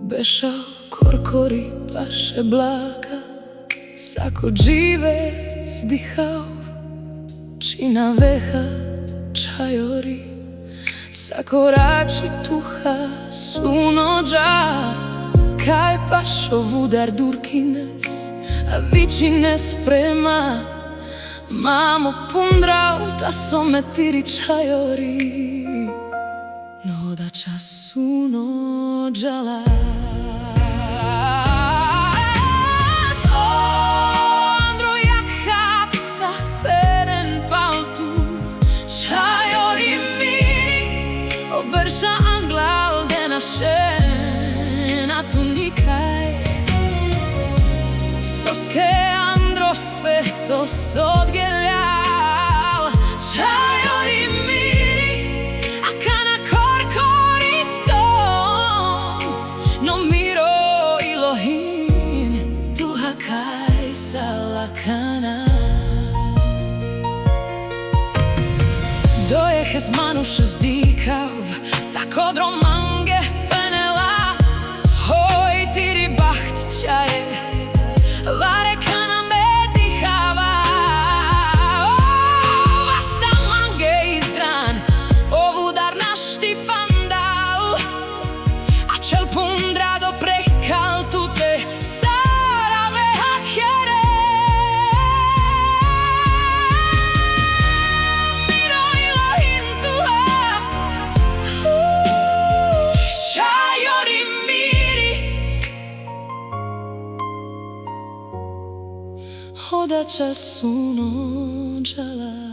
Beša korkori paše blaka, sako džive zdihav, čina veha čajori, sako rači tuha sunođa, kaj pašo vudar durkines, a vičines prema, mamo pundrau ta some tiri čajori, no da čas sunođala. Berša anglal dena šena tunikaj, soske andro sveto sodgeljal, čajori miri, a kana korkori son, no miro ilohin, tuha kaj salakana. Dojehes manuše zdikav, sa kodrom mange penela, hoj tiri baht čaje, vare kana me dihava. Vasta mange izdran, ovudar našti fandal, a čel pundra do prekal tute sarave hakjere. Hoda čas sunođala.